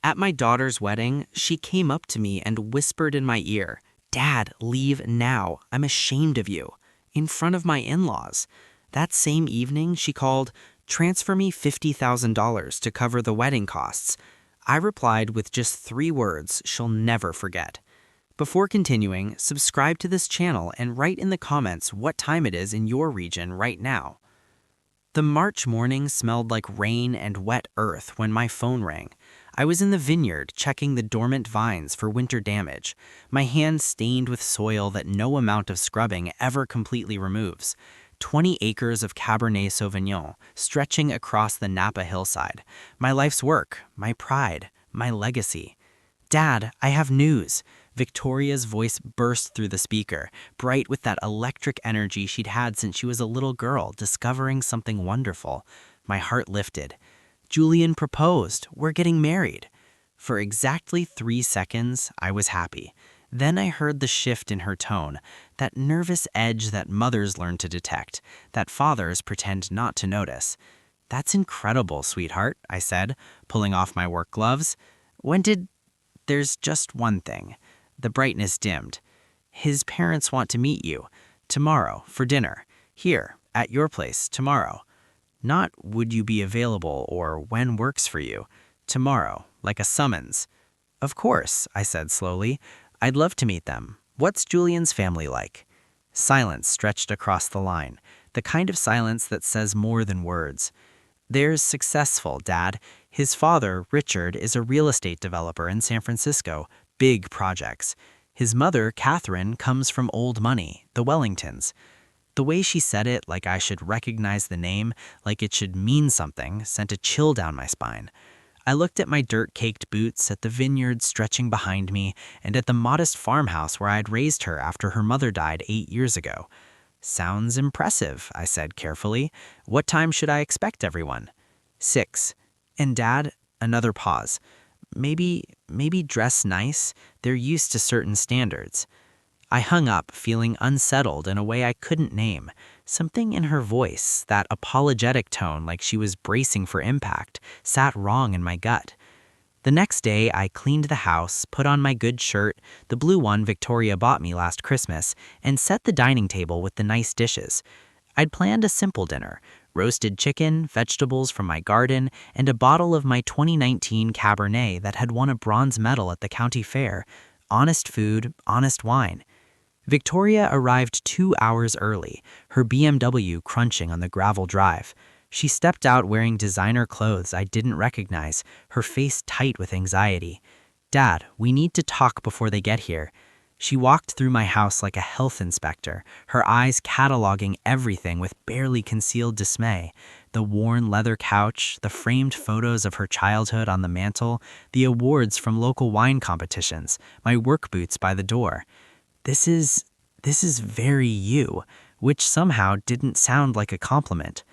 At my daughter's wedding, she came up to me and whispered in my ear, "Dad, leave now. I'm ashamed of you." In front of my in-laws. That same evening, she called, "Transfer me $50,000 to cover the wedding costs." I replied with just 3 words she'll never forget. Before continuing, subscribe to this channel and write in the comments what time it is in your region right now. The March morning smelled like rain and wet earth when my phone rang. I was in the vineyard checking the dormant vines for winter damage, my hands stained with soil that no amount of scrubbing ever completely removes. 20 acres of Cabernet Sauvignon stretching across the Napa hillside. My life's work, my pride, my legacy. "Dad, I have news." Victoria's voice burst through the speaker, bright with that electric energy she'd had since she was a little girl discovering something wonderful. My heart lifted. "Julian proposed. We're getting married." For exactly 3 seconds, I was happy. Then I heard the shift in her tone, that nervous edge that mothers learn to detect, that fathers pretend not to notice. "That's incredible, sweetheart," I said, pulling off my work gloves. "When did—" "There's just one thing." The brightness dimmed. "His parents want to meet you. Tomorrow, for dinner. Here, at your place, tomorrow." Not "would you be available" or "when works for you." Tomorrow, like a summons. "Of course," I said slowly. "I'd love to meet them. What's Julian's family like?" Silence stretched across the line, the kind of silence that says more than words. "They're successful, Dad. His father, Richard, is a real estate developer in San Francisco. Big projects. His mother, Catherine, comes from old money, the Wellingtons." The way she said it, like I should recognize the name, like it should mean something, sent a chill down my spine. I looked at my dirt-caked boots, at the vineyard stretching behind me, and at the modest farmhouse where I'd raised her after her mother died 8 years ago. "Sounds impressive," I said carefully. "What time should I expect everyone?" 6. "And Dad," another pause. Maybe dress nice. They're used to certain standards." I hung up, feeling unsettled in a way I couldn't name. Something in her voice, that apologetic tone like she was bracing for impact, sat wrong in my gut. The next day, I cleaned the house, put on my good shirt, the blue one Victoria bought me last Christmas, and set the dining table with the nice dishes. I'd planned a simple dinner: roasted chicken, vegetables from my garden, and a bottle of my 2019 Cabernet that had won a bronze medal at the county fair. Honest food, honest wine. Victoria arrived 2 hours early, her BMW crunching on the gravel drive. She stepped out wearing designer clothes I didn't recognize, her face tight with anxiety. "Dad, we need to talk before they get here." She walked through my house like a health inspector, her eyes cataloging everything with barely concealed dismay. The worn leather couch, the framed photos of her childhood on the mantle, the awards from local wine competitions, my work boots by the door. This is very you," which somehow didn't sound like a compliment.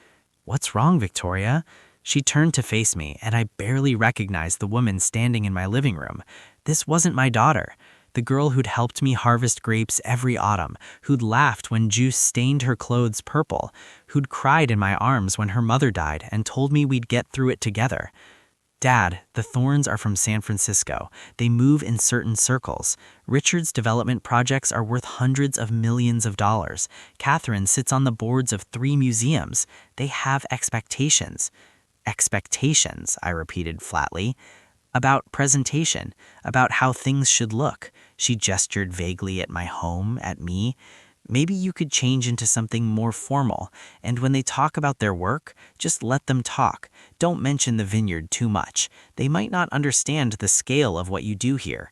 "What's wrong, Victoria?" She turned to face me, and I barely recognized the woman standing in my living room. This wasn't my daughter. The girl who'd helped me harvest grapes every autumn, who'd laughed when juice stained her clothes purple, who'd cried in my arms when her mother died and told me we'd get through it together. "Dad, the Thorns are from San Francisco. They move in certain circles. Richard's development projects are worth hundreds of millions of dollars. Catherine sits on the boards of 3 museums. They have expectations." "Expectations," I repeated flatly. "About presentation, about how things should look." She gestured vaguely at my home, at me. "Maybe you could change into something more formal, and when they talk about their work, just let them talk. Don't mention the vineyard too much. They might not understand the scale of what you do here."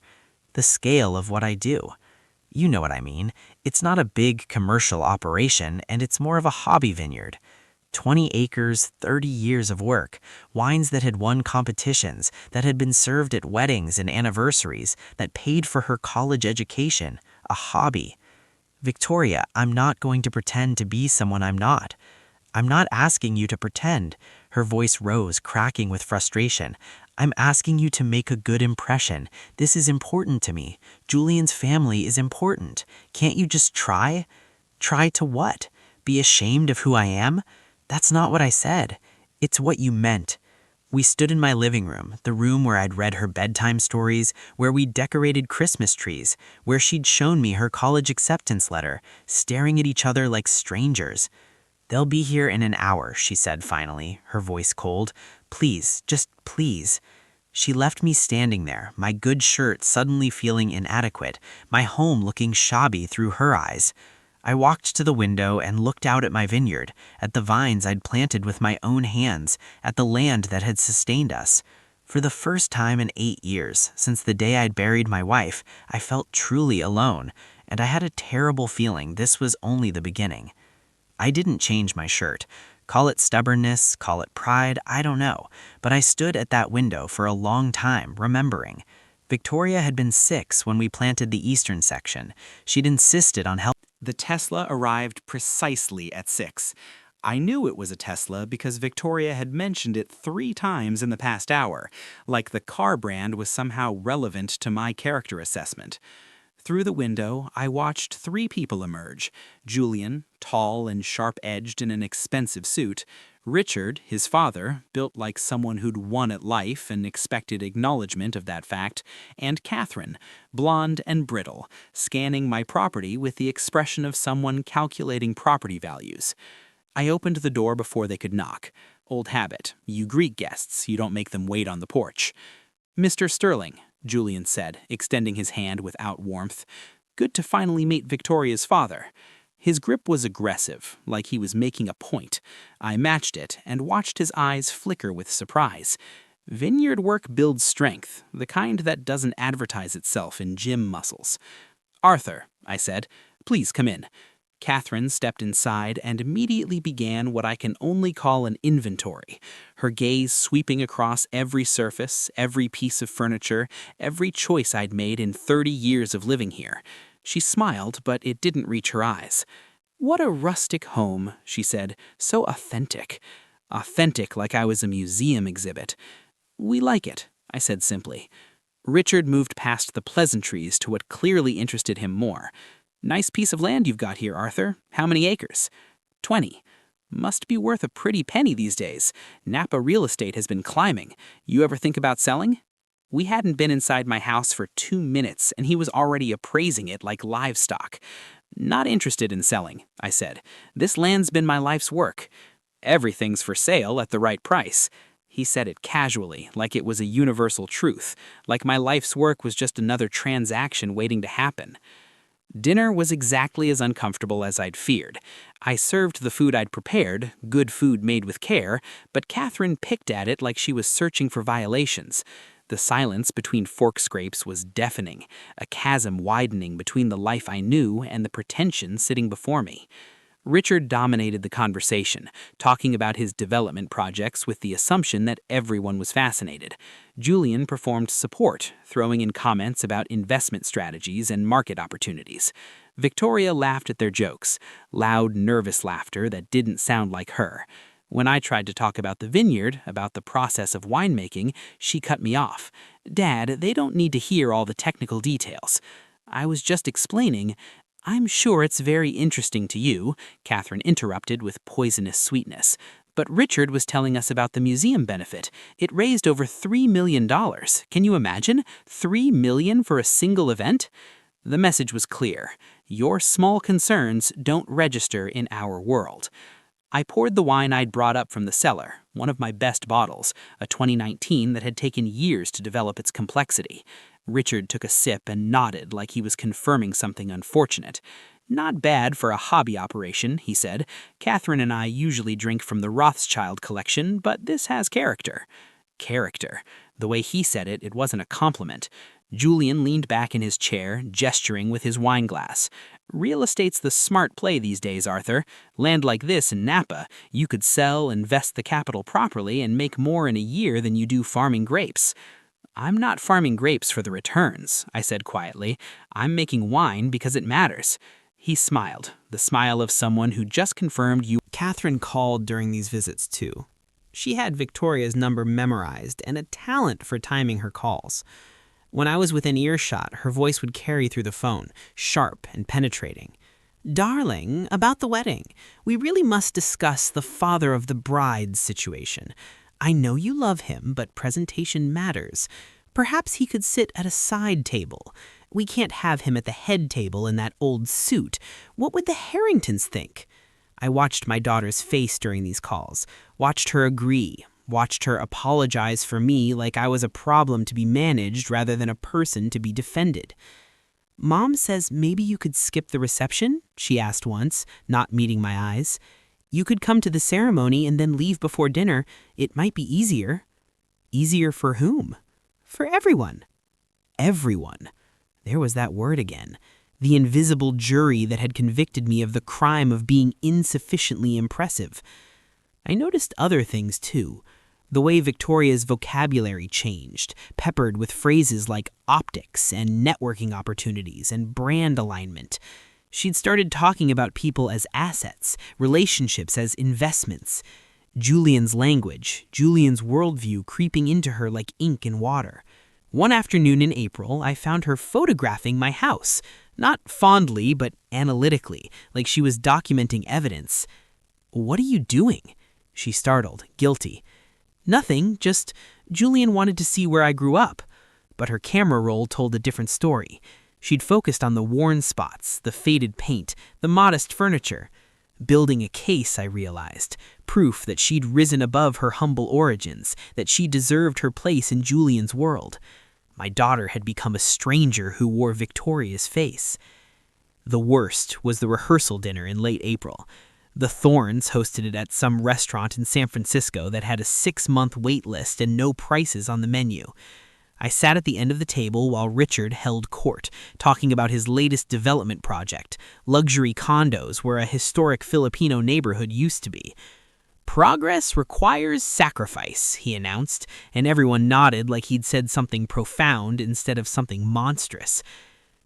"The scale of what I do?" "You know what I mean. It's not a big commercial operation, and it's more of a hobby vineyard. 20 acres, 30 years of work, wines that had won competitions, that had been served at weddings and anniversaries, that paid for her college education. A hobby." "Victoria, I'm not going to pretend to be someone I'm not." "I'm not asking you to pretend." Her voice rose, cracking with frustration. "I'm asking you to make a good impression. This is important to me. Julian's family is important. Can't you just try?" "Try to what? Be ashamed of who I am?" "That's not what I said. It's what you meant." We stood in my living room, the room where I'd read her bedtime stories, where we'd decorated Christmas trees, where she'd shown me her college acceptance letter, staring at each other like strangers. "They'll be here in an hour," she said finally, her voice cold. "Please, just please." She left me standing there, my good shirt suddenly feeling inadequate, my home looking shabby through her eyes. I walked to the window and looked out at my vineyard, at the vines I'd planted with my own hands, at the land that had sustained us. For the first time in 8 years, since the day I'd buried my wife, I felt truly alone, and I had a terrible feeling this was only the beginning. I didn't change my shirt. Call it stubbornness, call it pride, I don't know, but I stood at that window for a long time, remembering. Victoria had been 6 when we planted the eastern section. She'd insisted on helping. The Tesla arrived precisely at 6. I knew it was a Tesla because Victoria had mentioned it 3 times in the past hour, like the car brand was somehow relevant to my character assessment. Through the window, I watched 3 people emerge. Julian, tall and sharp-edged in an expensive suit. Richard, his father, built like someone who'd won at life and expected acknowledgement of that fact. And Catherine, blonde and brittle, scanning my property with the expression of someone calculating property values. I opened the door before they could knock. Old habit. You greet guests, you don't make them wait on the porch. "Mr. Sterling," Julian said, extending his hand without warmth. "Good to finally meet Victoria's father." His grip was aggressive, like he was making a point. I matched it and watched his eyes flicker with surprise. Vineyard work builds strength, the kind that doesn't advertise itself in gym muscles. "Arthur," I said, "please come in." Catherine stepped inside and immediately began what I can only call an inventory, her gaze sweeping across every surface, every piece of furniture, every choice I'd made in 30 years of living here. She smiled, but it didn't reach her eyes. "What a rustic home," she said, "so authentic. Authentic like I was a museum exhibit." "We like it," I said simply. Richard moved past the pleasantries to what clearly interested him more. "Nice piece of land you've got here, Arthur. How many acres?" 20. "Must be worth a pretty penny these days. Napa real estate has been climbing. You ever think about selling?" We hadn't been inside my house for 2 minutes, and he was already appraising it like livestock. "Not interested in selling," I said. "This land's been my life's work. Everything's for sale at the right price." He said it casually, like it was a universal truth, like my life's work was just another transaction waiting to happen. Dinner was exactly as uncomfortable as I'd feared. I served the food I'd prepared, good food made with care, but Catherine picked at it like she was searching for violations. The silence between fork scrapes was deafening, a chasm widening between the life I knew and the pretension sitting before me. Richard dominated the conversation, talking about his development projects with the assumption that everyone was fascinated. Julian performed support, throwing in comments about investment strategies and market opportunities. Victoria laughed at their jokes, loud, nervous laughter that didn't sound like her. When I tried to talk about the vineyard, about the process of winemaking, she cut me off. "Dad, they don't need to hear all the technical details." I was just explaining. "I'm sure it's very interesting to you," Catherine interrupted with poisonous sweetness. "But Richard was telling us about the museum benefit. It raised over $3 million. Can you imagine? $3 million for a single event?" The message was clear. Your small concerns don't register in our world. I poured the wine I'd brought up from the cellar, one of my best bottles, a 2019 that had taken years to develop its complexity. Richard took a sip and nodded like he was confirming something unfortunate. "Not bad for a hobby operation," he said. "Catherine and I usually drink from the Rothschild collection, but this has character." Character. The way he said it, it wasn't a compliment. Julian leaned back in his chair, gesturing with his wine glass. "Real estate's the smart play these days, Arthur. Land like this in Napa, you could sell, invest the capital properly, and make more in a year than you do farming grapes." "I'm not farming grapes for the returns," I said quietly. "I'm making wine because it matters." He smiled, the smile of someone who just confirmed you. Catherine called during these visits too. She had Victoria's number memorized and a talent for timing her calls. When I was within earshot, her voice would carry through the phone, sharp and penetrating. "Darling, about the wedding. We really must discuss the father of the bride situation. I know you love him, but presentation matters. Perhaps he could sit at a side table. We can't have him at the head table in that old suit. What would the Harringtons think? I watched my daughter's face during these calls, watched her agree, watched her apologize for me like I was a problem to be managed rather than a person to be defended. Mom says maybe you could skip the reception, she asked once, not meeting my eyes. You could come to the ceremony and then leave before dinner. It might be easier. Easier for whom? For everyone. Everyone. There was that word again. The invisible jury that had convicted me of the crime of being insufficiently impressive. I noticed other things too. The way Victoria's vocabulary changed, peppered with phrases like optics and networking opportunities and brand alignment. She'd started talking about people as assets, relationships as investments. Julian's language, Julian's worldview creeping into her like ink in water. One afternoon in April, I found her photographing my house. Not fondly, but analytically, like she was documenting evidence. "What are you doing?" She startled, guilty. "Nothing, just Julian wanted to see where I grew up." But her camera roll told a different story. She'd focused on the worn spots, the faded paint, the modest furniture. Building a case, I realized. Proof that she'd risen above her humble origins, that she deserved her place in Julian's world. My daughter had become a stranger who wore Victoria's face. The worst was the rehearsal dinner in late April. The Thorns hosted it at some restaurant in San Francisco that had a 6-month wait list and no prices on the menu. I sat at the end of the table while Richard held court, talking about his latest development project, luxury condos where a historic Filipino neighborhood used to be. "Progress requires sacrifice," he announced, and everyone nodded like he'd said something profound instead of something monstrous.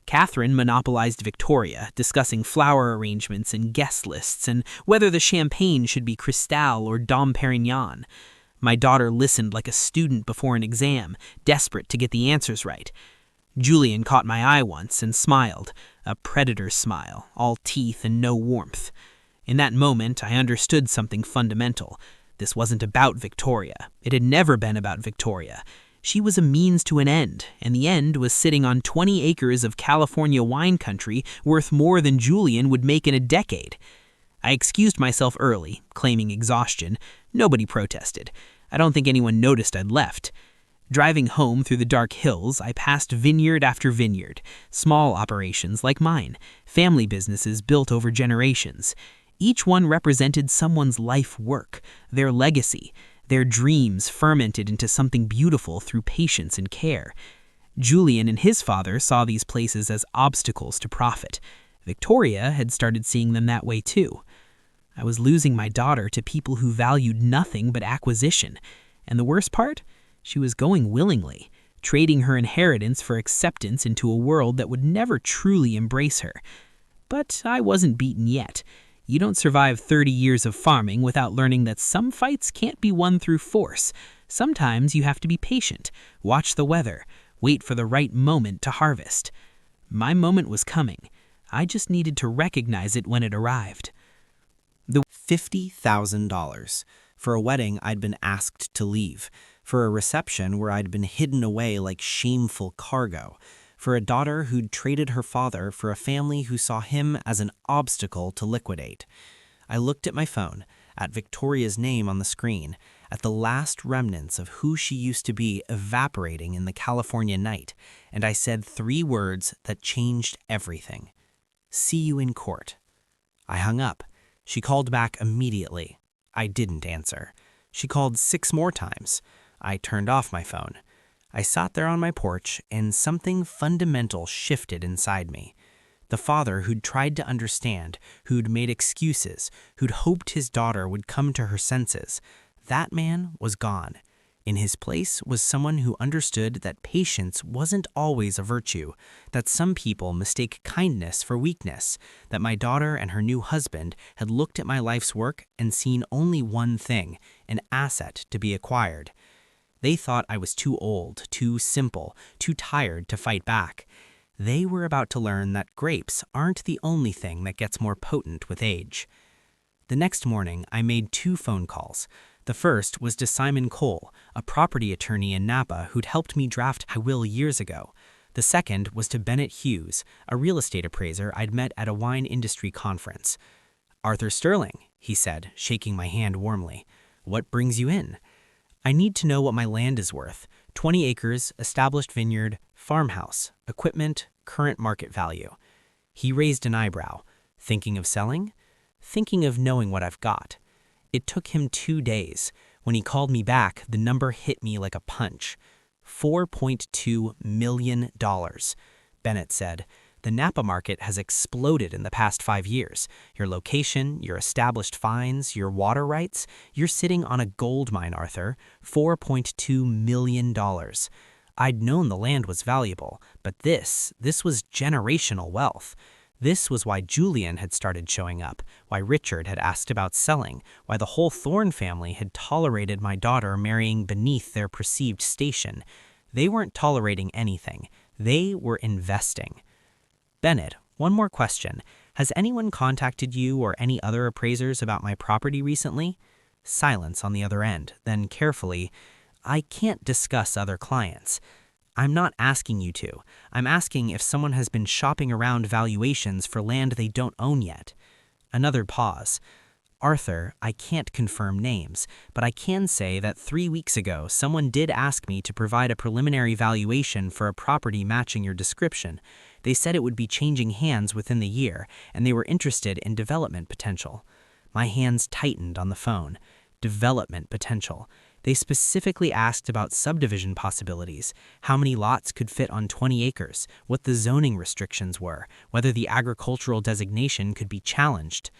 Catherine monopolized Victoria, discussing flower arrangements and guest lists and whether the champagne should be Cristal or Dom Perignon. My daughter listened like a student before an exam, desperate to get the answers right. Julian caught my eye once and smiled, a predator's smile, all teeth and no warmth. In that moment, I understood something fundamental. This wasn't about Victoria. It had never been about Victoria. She was a means to an end, and the end was sitting on 20 acres of California wine country worth more than Julian would make in a decade. I excused myself early, claiming exhaustion. Nobody protested. I don't think anyone noticed I'd left. Driving home through the dark hills, I passed vineyard after vineyard, small operations like mine, family businesses built over generations. Each one represented someone's life work, their legacy, their dreams fermented into something beautiful through patience and care. Julian and his father saw these places as obstacles to profit. Victoria had started seeing them that way too. I was losing my daughter to people who valued nothing but acquisition. And the worst part? She was going willingly, trading her inheritance for acceptance into a world that would never truly embrace her. But I wasn't beaten yet. You don't survive 30 years of farming without learning that some fights can't be won through force. Sometimes you have to be patient, watch the weather, wait for the right moment to harvest. My moment was coming. I just needed to recognize it when it arrived. The $50,000 for a wedding I'd been asked to leave, for a reception where I'd been hidden away like shameful cargo, for a daughter who'd traded her father for a family who saw him as an obstacle to liquidate. I looked at my phone, at Victoria's name on the screen, at the last remnants of who she used to be evaporating in the California night, and I said 3 words that changed everything. "See you in court." I hung up. She called back immediately. I didn't answer. She called 6 more times. I turned off my phone. I sat there on my porch, and something fundamental shifted inside me. The father who'd tried to understand, who'd made excuses, who'd hoped his daughter would come to her senses, that man was gone. In his place was someone who understood that patience wasn't always a virtue, that some people mistake kindness for weakness, that my daughter and her new husband had looked at my life's work and seen only one thing, an asset to be acquired. They thought I was too old, too simple, too tired to fight back. They were about to learn that grapes aren't the only thing that gets more potent with age. The next morning, I made 2 phone calls. The first was to Simon Cole, a property attorney in Napa who'd helped me draft my will years ago. The second was to Bennett Hughes, a real estate appraiser I'd met at a wine industry conference. "Arthur Sterling," he said, shaking my hand warmly. "What brings you in?" "I need to know what my land is worth. 20 acres, established vineyard, farmhouse, equipment, current market value." He raised an eyebrow. "Thinking of selling?" "Thinking of knowing what I've got." It took him 2 days. When he called me back, the number hit me like a punch. $4.2 million. Bennett said, "The Napa market has exploded in the past 5 years. Your location, your established fines, your water rights, you're sitting on a gold mine, Arthur. $4.2 million. I'd known the land was valuable, but this was generational wealth. This was why Julian had started showing up, why Richard had asked about selling, why the whole Thorne family had tolerated my daughter marrying beneath their perceived station. They weren't tolerating anything. They were investing. "Bennett, one more question. Has anyone contacted you or any other appraisers about my property recently?" Silence on the other end, then carefully, "I can't discuss other clients." "I'm not asking you to. I'm asking if someone has been shopping around valuations for land they don't own yet." Another pause. "Arthur, I can't confirm names, but I can say that 3 weeks ago someone did ask me to provide a preliminary valuation for a property matching your description. They said it would be changing hands within the year, and they were interested in development potential." My hands tightened on the phone. Development potential. They specifically asked about subdivision possibilities, how many lots could fit on 20 acres, what the zoning restrictions were, whether the agricultural designation could be challenged.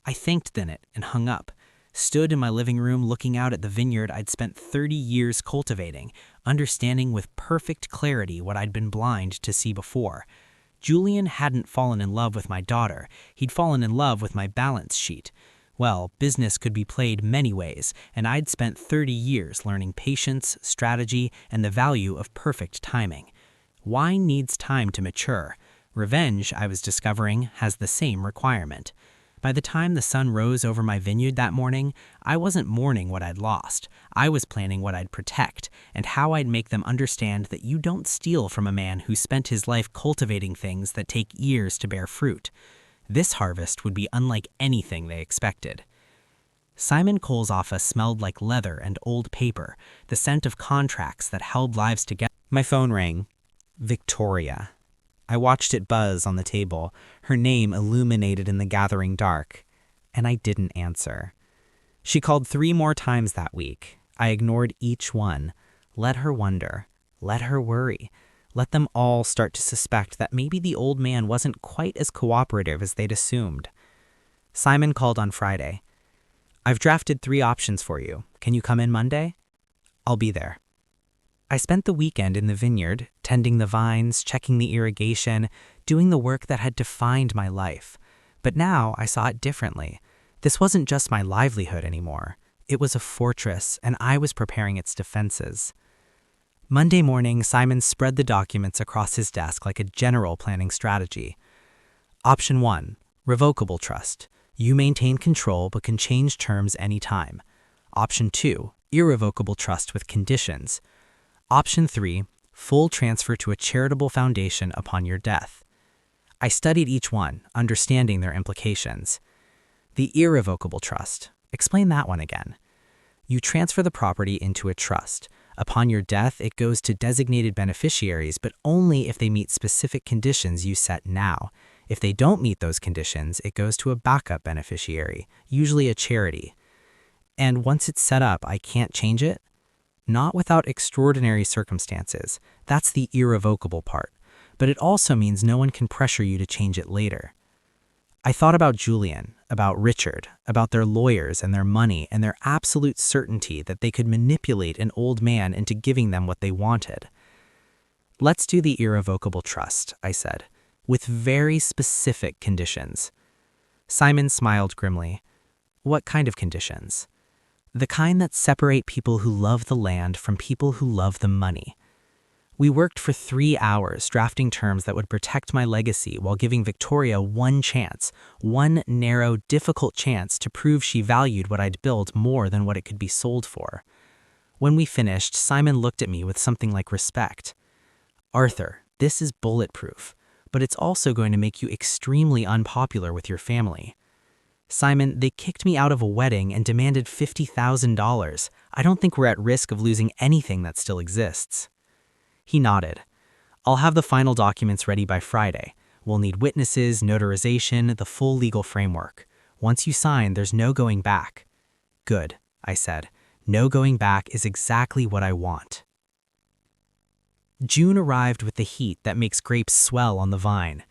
I thanked Bennett and hung up, stood in my living room looking out at the vineyard I'd spent 30 years cultivating, understanding with perfect clarity what I'd been blind to see before. Julian hadn't fallen in love with my daughter, he'd fallen in love with my balance sheet. Well, business could be played many ways, and I'd spent 30 years learning patience, strategy, and the value of perfect timing. Wine needs time to mature. Revenge, I was discovering, has the same requirement. By the time the sun rose over my vineyard that morning, I wasn't mourning what I'd lost. I was planning what I'd protect, and how I'd make them understand that you don't steal from a man who spent his life cultivating things that take years to bear fruit. This harvest would be unlike anything they expected. Simon Cole's office smelled like leather and old paper, the scent of contracts that held lives together. My phone rang. Victoria. I watched it buzz on the table, her name illuminated in the gathering dark, and I didn't answer. She called 3 more times that week. I ignored each one. Let her wonder. Let her worry. Let them all start to suspect that maybe the old man wasn't quite as cooperative as they'd assumed. Simon called on Friday. "I've drafted 3 options for you. Can you come in Monday?" "I'll be there." I spent the weekend in the vineyard, tending the vines, checking the irrigation, doing the work that had defined my life. But now I saw it differently. This wasn't just my livelihood anymore. It was a fortress, and I was preparing its defenses. Monday morning, Simon spread the documents across his desk like a general planning strategy. Option 1, revocable trust. You maintain control but can change terms anytime. Option 2, irrevocable trust with conditions. Option 3, full transfer to a charitable foundation upon your death. I studied each one, understanding their implications. The irrevocable trust. Explain that one again. You transfer the property into a trust. Upon your death, it goes to designated beneficiaries, but only if they meet specific conditions you set now. If they don't meet those conditions, it goes to a backup beneficiary, usually a charity. And once it's set up, I can't change it? Not without extraordinary circumstances. That's the irrevocable part. But it also means no one can pressure you to change it later. I thought about Julian, about Richard, about their lawyers and their money and their absolute certainty that they could manipulate an old man into giving them what they wanted. Let's do the irrevocable trust, I said, with very specific conditions. Simon smiled grimly. What kind of conditions? The kind that separate people who love the land from people who love the money. We worked for 3 hours drafting terms that would protect my legacy while giving Victoria one chance, one narrow, difficult chance to prove she valued what I'd built more than what it could be sold for. When we finished, Simon looked at me with something like respect. "Arthur, this is bulletproof, but it's also going to make you extremely unpopular with your family." "Simon, they kicked me out of a wedding and demanded $50,000. I don't think we're at risk of losing anything that still exists." He nodded. "I'll have the final documents ready by Friday. We'll need witnesses, notarization, the full legal framework. Once you sign, there's no going back." "Good," I said. "No going back is exactly what I want." June arrived with the heat that makes grapes swell on the vine.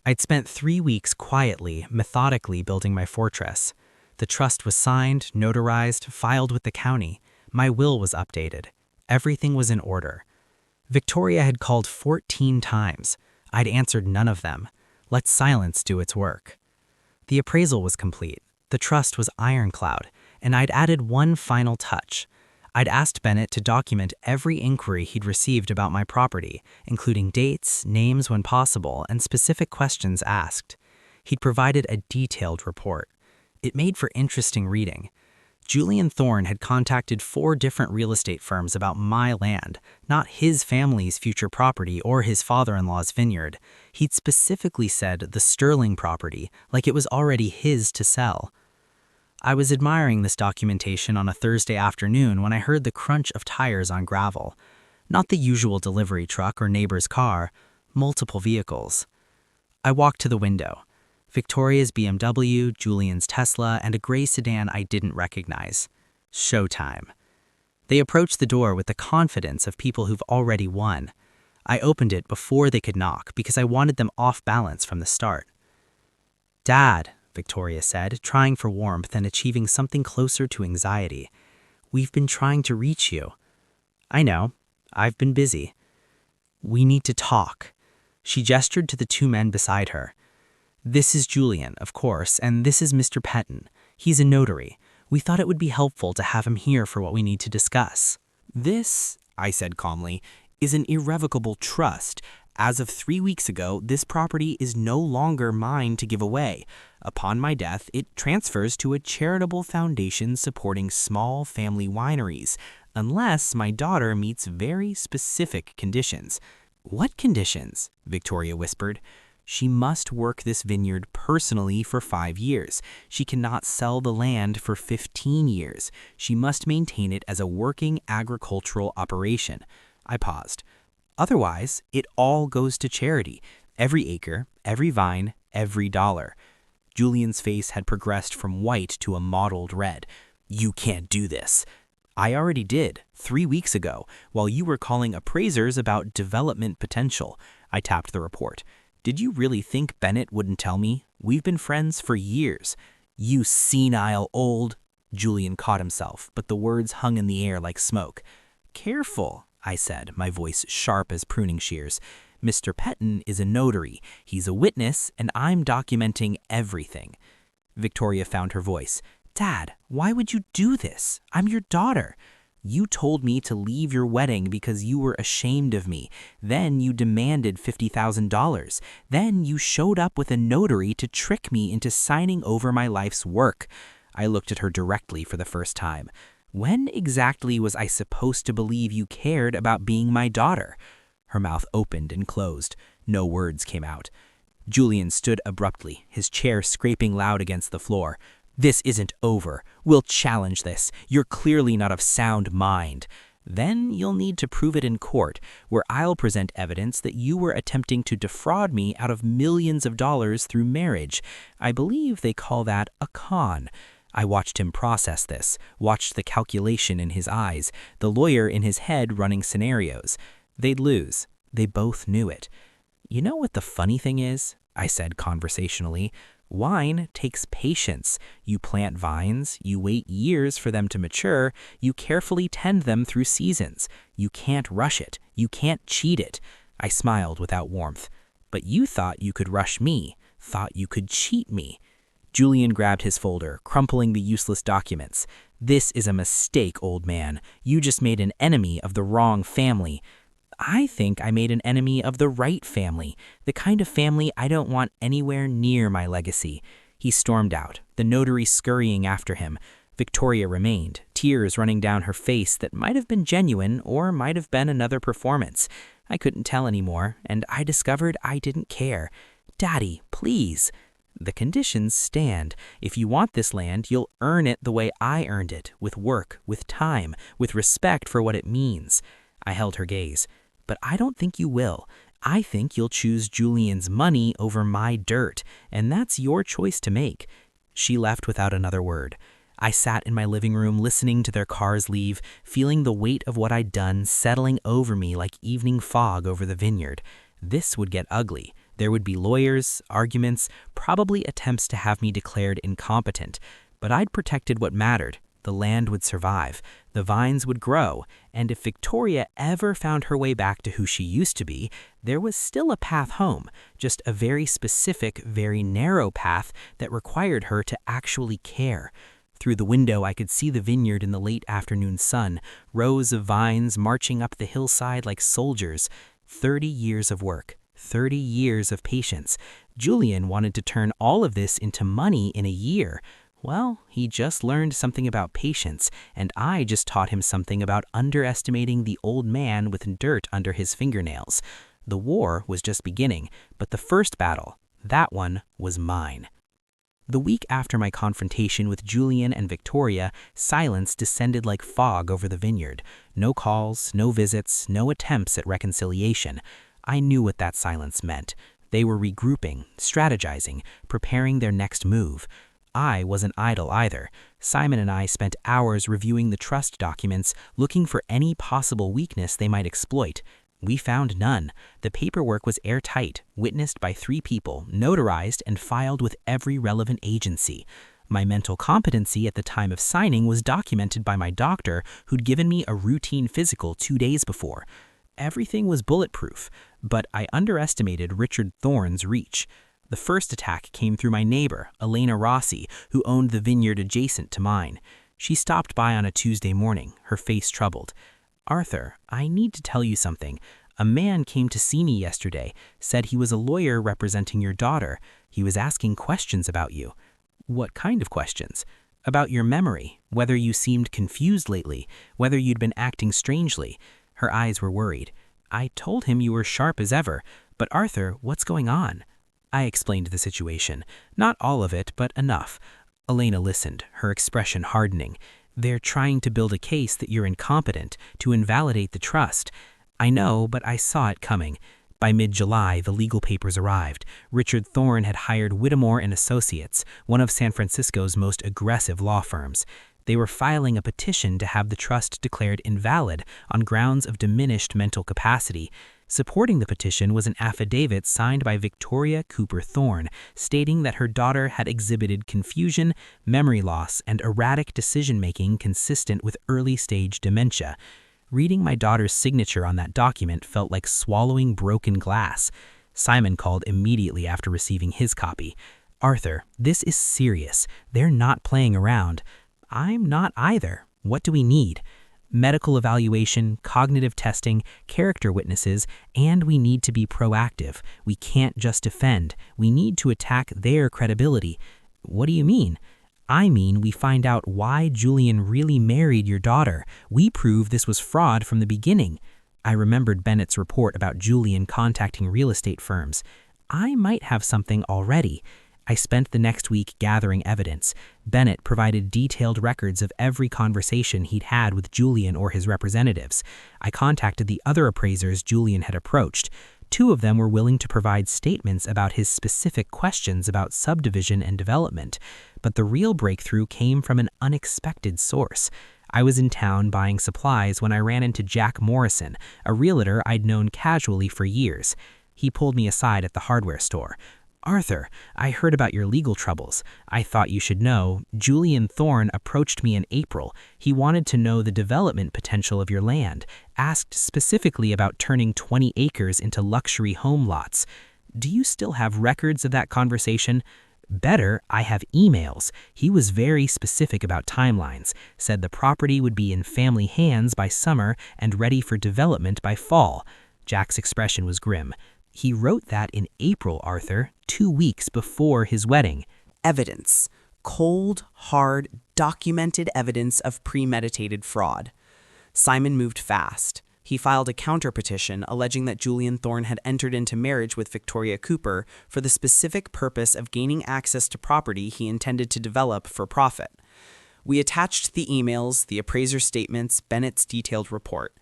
I'd spent 3 weeks quietly, methodically building my fortress. The trust was signed, notarized, filed with the county. My will was updated. Everything was in order. Victoria had called 14 times. I'd answered none of them. Let silence do its work. The appraisal was complete. The trust was ironclad, and I'd added one final touch. I'd asked Bennett to document every inquiry he'd received about my property, including dates, names when possible, and specific questions asked. He'd provided a detailed report. It made for interesting reading. Julian Thorne had contacted 4 different real estate firms about my land, not his family's future property or his father-in-law's vineyard. He'd specifically said the Sterling property, like it was already his to sell. I was admiring this documentation on a Thursday afternoon when I heard the crunch of tires on gravel. Not the usual delivery truck or neighbor's car, multiple vehicles. I walked to the window. Victoria's BMW, Julian's Tesla, and a gray sedan I didn't recognize. Showtime. They approached the door with the confidence of people who've already won. I opened it before they could knock because I wanted them off balance from the start. "Dad," Victoria said, trying for warmth and achieving something closer to anxiety. "We've been trying to reach you." "I know. I've been busy." "We need to talk." She gestured to the 2 men beside her. "This is Julian, of course, and this is Mr. Petton. He's a notary. We thought it would be helpful to have him here for what we need to discuss." This, I said calmly, is an irrevocable trust. As of 3 weeks ago, this property is no longer mine to give away. Upon my death, it transfers to a charitable foundation supporting small family wineries, unless my daughter meets very specific conditions. "What conditions?" Victoria whispered. "She must work this vineyard personally for 5 years. She cannot sell the land for 15 years. She must maintain it as a working agricultural operation." I paused. "Otherwise, it all goes to charity. Every acre, every vine, every dollar." Julian's face had progressed from white to a mottled red. "You can't do this." "I already did, 3 weeks ago, while you were calling appraisers about development potential." I tapped the report. "Did you really think Bennett wouldn't tell me? We've been friends for years." "You senile old—" Julian caught himself, but the words hung in the air like smoke. "Careful," I said, my voice sharp as pruning shears. "Mr. Petton is a notary. He's a witness, and I'm documenting everything." Victoria found her voice. "Dad, why would you do this? I'm your daughter. You told me to leave your wedding because you were ashamed of me. Then you demanded $50,000. Then you showed up with a notary to trick me into signing over my life's work." I looked at her directly for the first time. "When exactly was I supposed to believe you cared about being my daughter?" Her mouth opened and closed. No words came out. Julian stood abruptly, his chair scraping loud against the floor. "This isn't over. We'll challenge this. You're clearly not of sound mind." "Then you'll need to prove it in court, where I'll present evidence that you were attempting to defraud me out of millions of dollars through marriage. I believe they call that a con." I watched him process this, watched the calculation in his eyes, the lawyer in his head running scenarios. They'd lose. They both knew it. "You know what the funny thing is?" I said conversationally. "Wine takes patience. You plant vines, you wait years for them to mature, you carefully tend them through seasons. You can't rush it. You can't cheat it." I smiled without warmth. "But you thought you could rush me, thought you could cheat me." Julian grabbed his folder, crumpling the useless documents. "This is a mistake, old man. You just made an enemy of the wrong family." I think I made an enemy of the right family, the kind of family I don't want anywhere near my legacy. He stormed out, the notary scurrying after him. Victoria remained, tears running down her face that might have been genuine or might have been another performance. I couldn't tell anymore, and I discovered I didn't care. Daddy, please. The conditions stand. If you want this land, you'll earn it the way I earned it, with work, with time, with respect for what it means. I held her gaze. But I don't think you will. I think you'll choose Julian's money over my dirt, and that's your choice to make. She left without another word. I sat in my living room listening to their cars leave, feeling the weight of what I'd done settling over me like evening fog over the vineyard. This would get ugly. There would be lawyers, arguments, probably attempts to have me declared incompetent. But I'd protected what mattered. The land would survive, the vines would grow, and if Victoria ever found her way back to who she used to be, there was still a path home, just a very specific, very narrow path that required her to actually care. Through the window, I could see the vineyard in the late afternoon sun, rows of vines marching up the hillside like soldiers. 30 years of work, 30 years of patience. Julian wanted to turn all of this into money in a year. Well, he just learned something about patience, and I just taught him something about underestimating the old man with dirt under his fingernails. The war was just beginning, but the first battle, that one was mine. The week after my confrontation with Julian and Victoria, silence descended like fog over the vineyard. No calls, no visits, no attempts at reconciliation. I knew what that silence meant. They were regrouping, strategizing, preparing their next move. I wasn't idle either. Simon and I spent hours reviewing the trust documents, looking for any possible weakness they might exploit. We found none. The paperwork was airtight, witnessed by 3 people, notarized and filed with every relevant agency. My mental competency at the time of signing was documented by my doctor, who'd given me a routine physical 2 days before. Everything was bulletproof, but I underestimated Richard Thorne's reach. The first attack came through my neighbor, Elena Rossi, who owned the vineyard adjacent to mine. She stopped by on a Tuesday morning, her face troubled. "Arthur, I need to tell you something. A man came to see me yesterday, said he was a lawyer representing your daughter. He was asking questions about you." "What kind of questions?" "About your memory, whether you seemed confused lately, whether you'd been acting strangely." Her eyes were worried. "I told him you were sharp as ever, but Arthur, what's going on?" I explained the situation. Not all of it, but enough. Elena listened, her expression hardening. "They're trying to build a case that you're incompetent, to invalidate the trust." "I know, but I saw it coming." By mid-July, the legal papers arrived. Richard Thorne had hired Whittemore and Associates, one of San Francisco's most aggressive law firms. They were filing a petition to have the trust declared invalid on grounds of diminished mental capacity. Supporting the petition was an affidavit signed by Victoria Cooper Thorne, stating that her daughter had exhibited confusion, memory loss, and erratic decision-making consistent with early-stage dementia. Reading my daughter's signature on that document felt like swallowing broken glass. Simon called immediately after receiving his copy. "Arthur, this is serious. They're not playing around." "I'm not either. What do we need?" "Medical evaluation, cognitive testing, character witnesses, and we need to be proactive. We can't just defend. We need to attack their credibility." "What do you mean?" "I mean we find out why Julian really married your daughter. We prove this was fraud from the beginning." I remembered Bennett's report about Julian contacting real estate firms. I might have something already. I spent the next week gathering evidence. Bennett provided detailed records of every conversation he'd had with Julian or his representatives. I contacted the other appraisers Julian had approached. 2 of them were willing to provide statements about his specific questions about subdivision and development. But the real breakthrough came from an unexpected source. I was in town buying supplies when I ran into Jack Morrison, a realtor I'd known casually for years. He pulled me aside at the hardware store. "Arthur, I heard about your legal troubles. I thought you should know. Julian Thorne approached me in April. He wanted to know the development potential of your land, asked specifically about turning 20 acres into luxury home lots. Do you still have records of that conversation?" "Better, I have emails. He was very specific about timelines, said the property would be in family hands by summer and ready for development by fall." Jack's expression was grim. "He wrote that in April, Arthur, 2 weeks before his wedding." Evidence. Cold, hard, documented evidence of premeditated fraud. Simon moved fast. He filed a counterpetition alleging that Julian Thorne had entered into marriage with Victoria Cooper for the specific purpose of gaining access to property he intended to develop for profit. We attached the emails, the appraiser statements, Bennett's detailed report.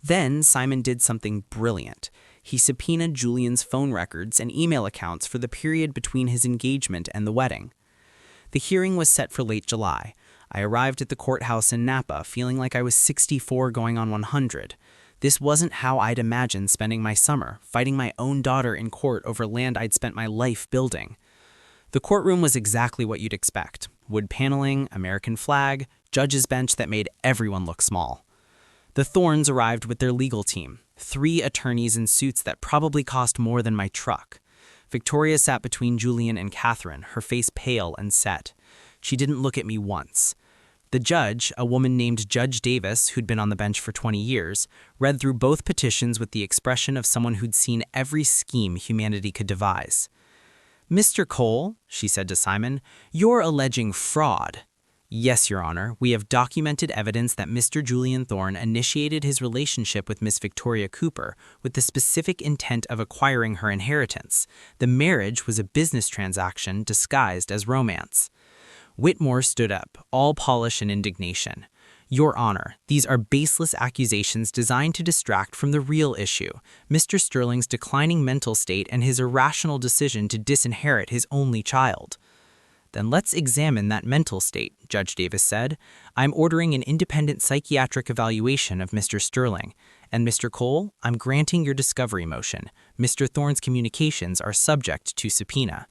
Then Simon did something brilliant. He subpoenaed Julian's phone records and email accounts for the period between his engagement and the wedding. The hearing was set for late July. I arrived at the courthouse in Napa feeling like I was 64 going on 100. This wasn't how I'd imagined spending my summer, fighting my own daughter in court over land I'd spent my life building. The courtroom was exactly what you'd expect. Wood paneling, American flag, judge's bench that made everyone look small. The Thornes arrived with their legal team, 3 attorneys in suits that probably cost more than my truck. Victoria sat between Julian and Catherine, her face pale and set. She didn't look at me once. The judge, a woman named Judge Davis, who'd been on the bench for 20 years, read through both petitions with the expression of someone who'd seen every scheme humanity could devise. "Mr. Cole," she said to Simon, "you're alleging fraud." "Yes, Your Honor, we have documented evidence that Mr. Julian Thorne initiated his relationship with Miss Victoria Cooper with the specific intent of acquiring her inheritance. The marriage was a business transaction disguised as romance." Whitmore stood up, all polish and indignation. "Your Honor, these are baseless accusations designed to distract from the real issue, Mr. Sterling's declining mental state and his irrational decision to disinherit his only child." "Then let's examine that mental state," Judge Davis said. "I'm ordering an independent psychiatric evaluation of Mr. Sterling. And Mr. Cole, I'm granting your discovery motion. Mr. Thorne's communications are subject to subpoena."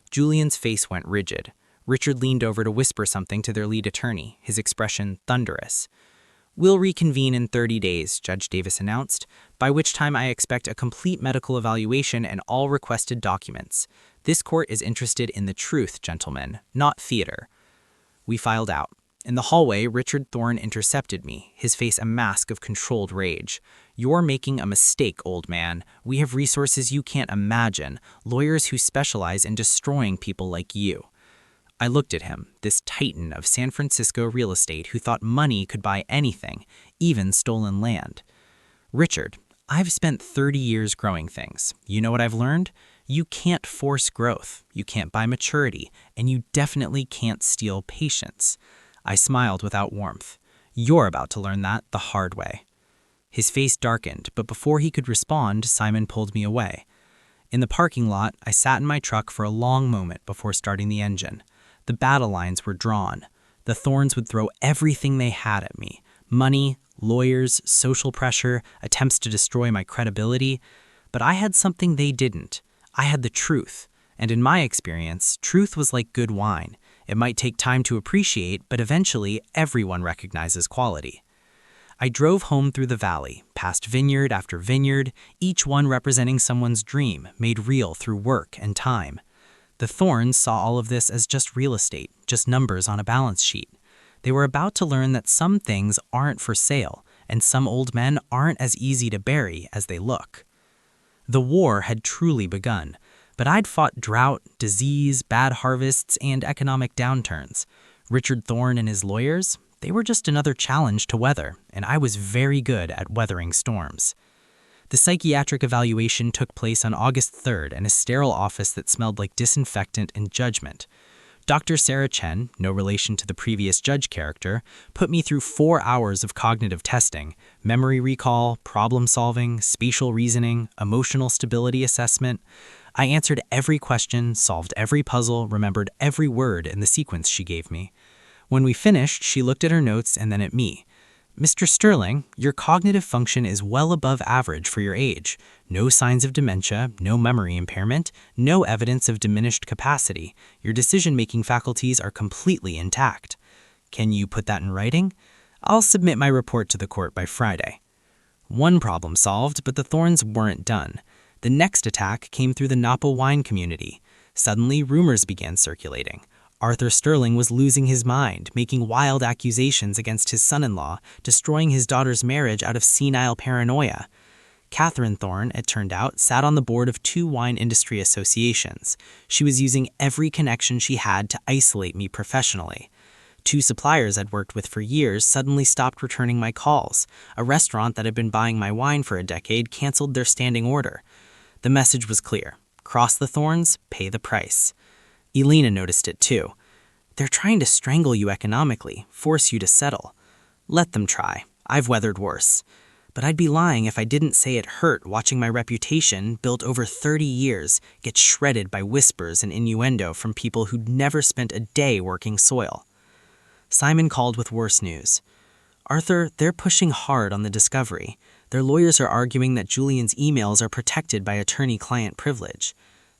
Julian's face went rigid. Richard leaned over to whisper something to their lead attorney, his expression thunderous. "We'll reconvene in 30 days, Judge Davis announced, by which time I expect a complete medical evaluation and all requested documents. This court is interested in the truth, gentlemen, not theater." We filed out. In the hallway, Richard Thorne intercepted me, his face a mask of controlled rage. "You're making a mistake, old man. We have resources you can't imagine, lawyers who specialize in destroying people like you." I looked at him, this titan of San Francisco real estate who thought money could buy anything, even stolen land. "Richard, I've spent 30 years growing things. You know what I've learned? You can't force growth, you can't buy maturity, and you definitely can't steal patience." I smiled without warmth. "You're about to learn that the hard way." His face darkened, but before he could respond, Simon pulled me away. In the parking lot, I sat in my truck for a long moment before starting the engine. The battle lines were drawn. The Thornes would throw everything they had at me: money, lawyers, social pressure, attempts to destroy my credibility. But I had something they didn't. I had the truth. And in my experience, truth was like good wine. It might take time to appreciate, but eventually everyone recognizes quality. I drove home through the valley, past vineyard after vineyard, each one representing someone's dream, made real through work and time. The Thornes saw all of this as just real estate, just numbers on a balance sheet. They were about to learn that some things aren't for sale, and some old men aren't as easy to bury as they look. The war had truly begun, but I'd fought drought, disease, bad harvests, and economic downturns. Richard Thorne and his lawyers, they were just another challenge to weather, and I was very good at weathering storms. The psychiatric evaluation took place on August 3rd in a sterile office that smelled like disinfectant and judgment. Dr. Sarah Chen, no relation to the previous judge character, put me through 4 hours of cognitive testing: memory recall, problem solving, spatial reasoning, emotional stability assessment. I answered every question, solved every puzzle, remembered every word in the sequence she gave me. When we finished, she looked at her notes and then at me. "Mr. Sterling, your cognitive function is well above average for your age. No signs of dementia, no memory impairment, no evidence of diminished capacity. Your decision-making faculties are completely intact. Can you put that in writing? I'll submit my report to the court by Friday." One problem solved, but the Thornes weren't done. The next attack came through the Napa wine community. Suddenly, rumors began circulating. Arthur Sterling was losing his mind, making wild accusations against his son-in-law, destroying his daughter's marriage out of senile paranoia. Catherine Thorne, it turned out, sat on the board of 2 wine industry associations. She was using every connection she had to isolate me professionally. 2 suppliers I'd worked with for years suddenly stopped returning my calls. A restaurant that had been buying my wine for a decade canceled their standing order. The message was clear. Cross the thorns, pay the price. Elena noticed it too. They're trying to strangle you economically, force you to settle. Let them try. I've weathered worse. But I'd be lying if I didn't say it hurt watching my reputation, built over 30 years, get shredded by whispers and innuendo from people who'd never spent a day working soil. Simon called with worse news. Arthur, they're pushing hard on the discovery. Their lawyers are arguing that Julian's emails are protected by attorney-client privilege.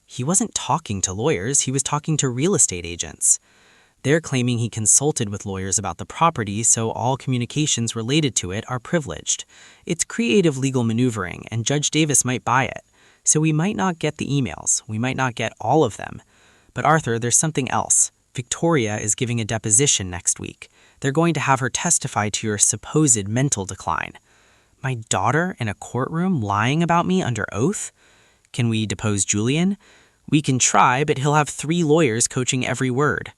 He wasn't talking to lawyers, he was talking to real estate agents. They're claiming he consulted with lawyers about the property, so all communications related to it are privileged. It's creative legal maneuvering, and Judge Davis might buy it. So we might not get the emails, we might not get all of them. But Arthur, there's something else. Victoria is giving a deposition next week. They're going to have her testify to your supposed mental decline. My daughter in a courtroom lying about me under oath? Can we depose Julian? We can try, but he'll have 3 lawyers coaching every word.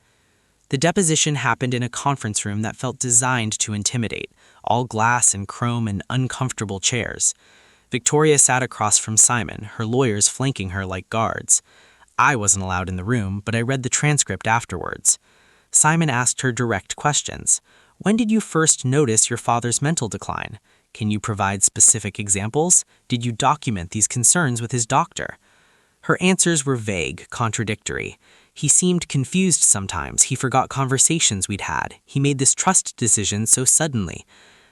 The deposition happened in a conference room that felt designed to intimidate, all glass and chrome and uncomfortable chairs. Victoria sat across from Simon, her lawyers flanking her like guards. I wasn't allowed in the room, but I read the transcript afterwards. Simon asked her direct questions. When did you first notice your father's mental decline? Can you provide specific examples? Did you document these concerns with his doctor? Her answers were vague, contradictory. He seemed confused sometimes. He forgot conversations we'd had. He made this trust decision so suddenly.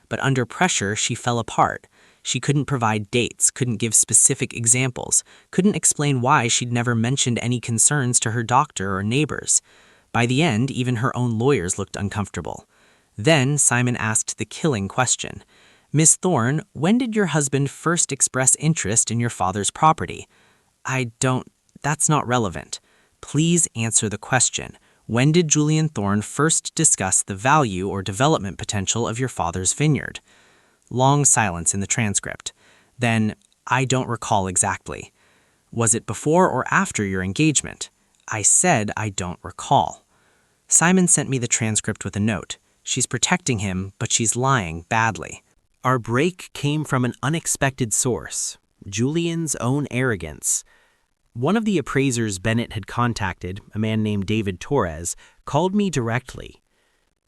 But under pressure, she fell apart. She couldn't provide dates, couldn't give specific examples, couldn't explain why she'd never mentioned any concerns to her doctor or neighbors. By the end, even her own lawyers looked uncomfortable. Then Simon asked the killing question. Miss Thorne, when did your husband first express interest in your father's property? That's not relevant. Please answer the question. When did Julian Thorne first discuss the value or development potential of your father's vineyard? Long silence in the transcript. Then, I don't recall exactly. Was it before or after your engagement? I said I don't recall. Simon sent me the transcript with a note. She's protecting him, but she's lying badly. Our break came from an unexpected source, Julian's own arrogance. One of the appraisers Bennett had contacted, a man named David Torres, called me directly.